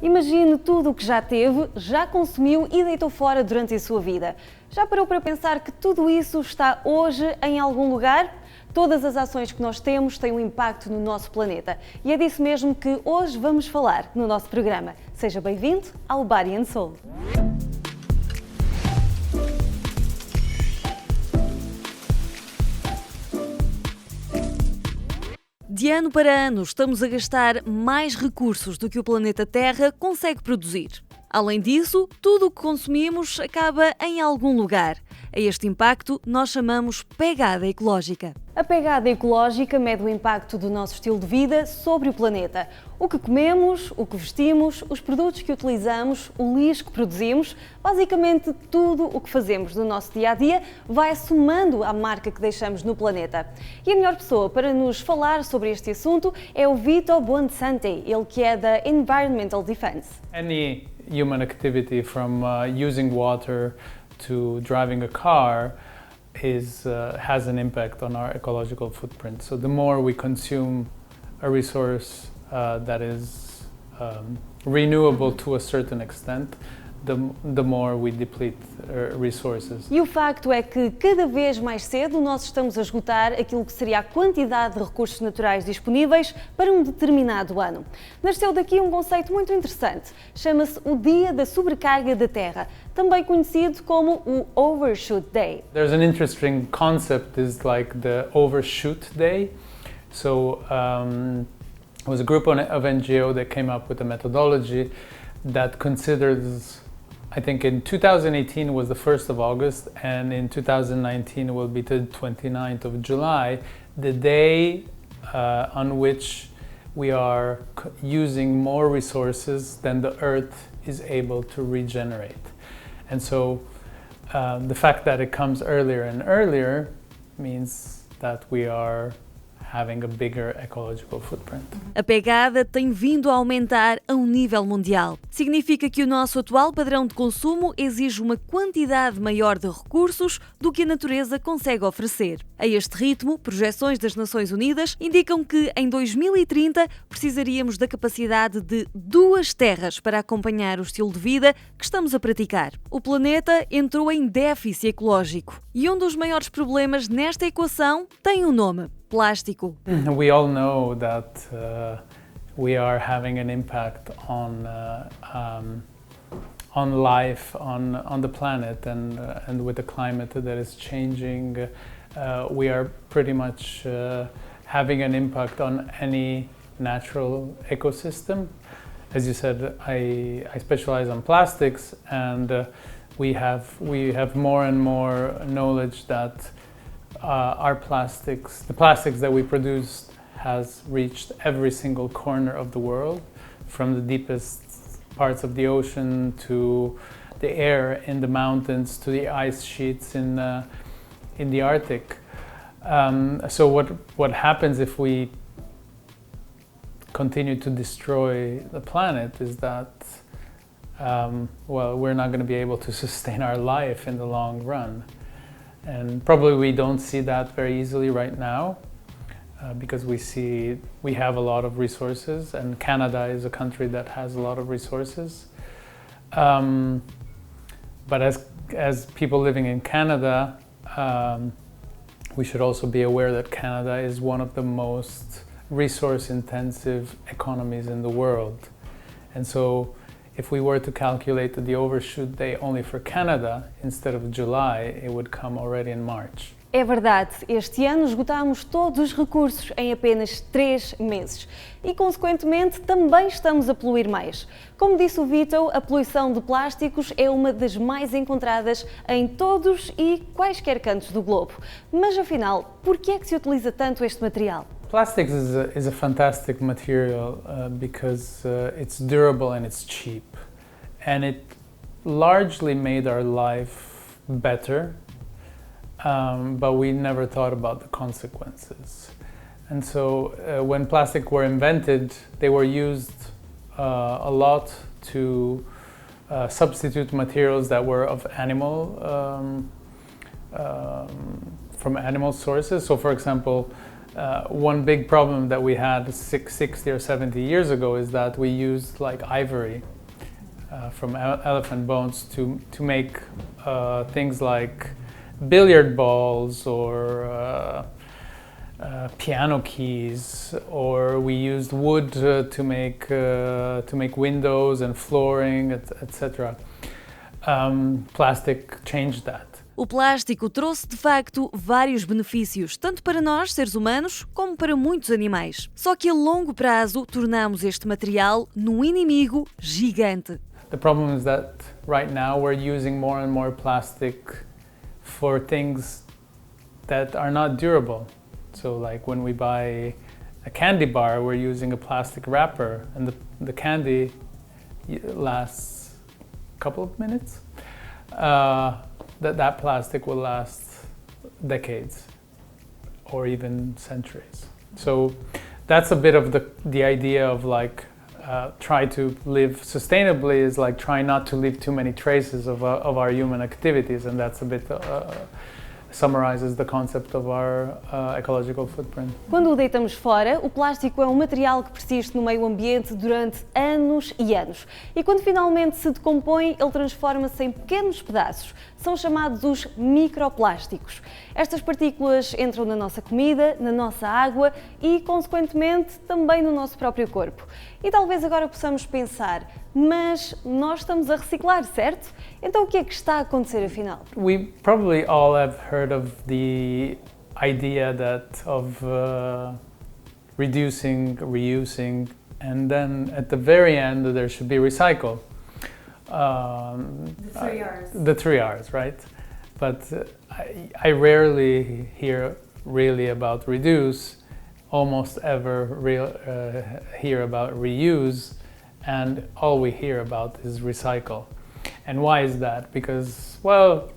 Imagine tudo o que já teve, já consumiu e deitou fora durante a sua vida. Já parou para pensar que tudo isso está hoje em algum lugar? Todas as ações que nós temos têm um impacto no nosso planeta. E é disso mesmo que hoje vamos falar no nosso programa. Seja bem-vindo ao Body and Soul. De ano para ano, estamos a gastar mais recursos do que o planeta Terra consegue produzir. Além disso, tudo o que consumimos acaba em algum lugar. A este impacto nós chamamos pegada ecológica. A pegada ecológica mede o impacto do nosso estilo de vida sobre o planeta. O que comemos, o que vestimos, os produtos que utilizamos, o lixo que produzimos, basicamente tudo o que fazemos no nosso dia-a-dia vai somando à marca que deixamos no planeta. E a melhor pessoa para nos falar sobre este assunto é o Vito Buonsanti, ele que é da Environmental Defense. Any human activity from using water to driving a car has an impact on our ecological footprint. So the more we consume a resource that is renewable to a certain extent, the more we deplete resources. E o facto é que cada vez mais cedo nós estamos a esgotar aquilo que seria a quantidade de recursos naturais disponíveis para um determinado ano. Nasceu daqui um conceito muito interessante, chama-se o Dia da Sobrecarga da Terra, também conhecido como o Overshoot Day. There's an interesting concept, is like the Overshoot Day. So it was a group of NGO that came up with a methodology that considers, I think in 2018 was the 1st of August, and in 2019 it will be the 29th of July, the day on which we are using more resources than the Earth is able to regenerate. And so the fact that it comes earlier and earlier means that we are having a bigger ecological footprint. A pegada tem vindo a aumentar a um nível mundial. Significa que o nosso atual padrão de consumo exige uma quantidade maior de recursos do que a natureza consegue oferecer. A este ritmo, projeções das Nações Unidas indicam que em 2030 precisaríamos da capacidade de 2 terras para acompanhar o estilo de vida que estamos a praticar. O planeta entrou em déficit ecológico e um dos maiores problemas nesta equação tem um nome: plástico. We all know that we are having an impact on life on the planet, and with the climate that is changing, we are pretty much having an impact on any natural ecosystem. As you said, I specialize on plastics, and we have more and more knowledge that our plastics, the plastics that we produce, has reached every single corner of the world, from the deepest parts of the ocean to the air in the mountains to the ice sheets in the Arctic. So what happens if we continue to destroy the planet is that we're not going to be able to sustain our life in the long run. And probably we don't see that very easily right now because we have a lot of resources, and Canada is a country that has a lot of resources. But as people living in Canada, we should also be aware that Canada is one of the most resource-intensive economies in the world. And so if we were to calculate the overshoot day only for Canada, instead of July, it would come already in March. É verdade, este ano esgotámos todos os recursos em apenas 3 meses e, consequentemente, também estamos a poluir mais. Como disse o Vito, a poluição de plásticos é uma das mais encontradas em todos e quaisquer cantos do globo. Mas, afinal, por que é que se utiliza tanto este material? Plastics is a fantastic material because it's durable and it's cheap, and it largely made our life better, but we never thought about the consequences. And so when plastic were invented, they were used a lot to substitute materials that were of from animal sources. So for example, one big problem that we had 60 or 70 years ago is that we used like ivory from elephant bones to make things like billiard balls or piano keys, or we used wood to make windows and flooring, etc. Plastic changed that. O plástico trouxe, de facto, vários benefícios, tanto para nós, seres humanos, como para muitos animais. Só que a longo prazo tornamos este material num inimigo gigante. The problem is that right now we're using more and more plastic for things that are not durable. So like when we buy a candy bar, we're using a plastic wrapper, and the candy lasts a couple of minutes. That plastic will last decades or even centuries. So that's a bit of the idea of like try to live sustainably, is like try not to leave too many traces of our human activities, and that's a bit summarizes the concept of our ecological footprint. Quando o deitamos fora, o plástico é um material que persiste no meio ambiente durante anos e anos. E quando finalmente se decompõe, ele transforma-se em pequenos pedaços. São chamados os microplásticos. Estas partículas entram na nossa comida, na nossa água e, consequentemente, também no nosso próprio corpo. E talvez agora possamos pensar, mas nós estamos a reciclar, certo? Então o que é que está a acontecer afinal? We probably all have heard of the idea of reducing, reusing, and then at the very end there should be recycle. The 3 R's. The 3 R's, right? But I rarely hear really about reduce, almost ever hear about reuse, and all we hear about is recycle. And why is that? Because, well,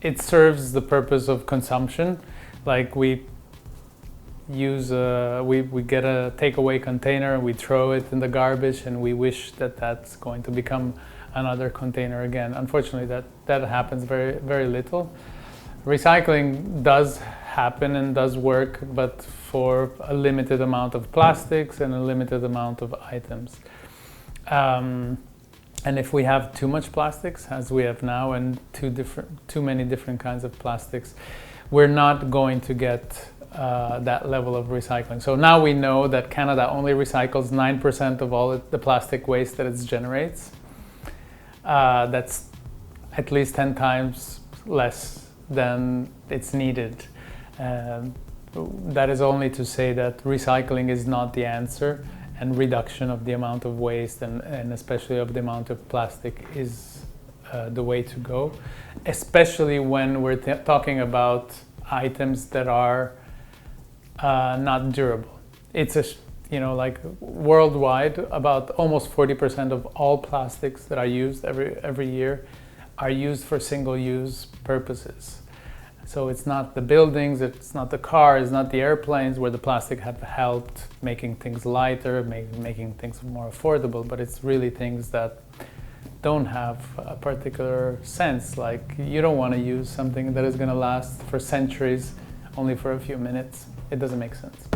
it serves the purpose of consumption. Like we use we get a takeaway container and we throw it in the garbage, and we wish that that's going to become another container again. Unfortunately, that happens very, very little. Recycling does happen and does work, but for a limited amount of plastics and a limited amount of items. And if we have too much plastics, as we have now, and too many different kinds of plastics, we're not going to get that level of recycling. So now we know that Canada only recycles 9% of all the plastic waste that it generates. That's at least 10 times less than it's needed. That is only to say that recycling is not the answer, and reduction of the amount of waste and especially of the amount of plastic is the way to go, especially when we're talking about items that are not durable. It's like worldwide, about almost 40% of all plastics that are used every year are used for single-use purposes. So it's not the buildings, it's not the cars, it's not the airplanes where the plastic have helped making things lighter, making things more affordable, but it's really things that don't have a particular sense. Like you don't want to use something that is going to last for centuries only for a few minutes. It doesn't make sense.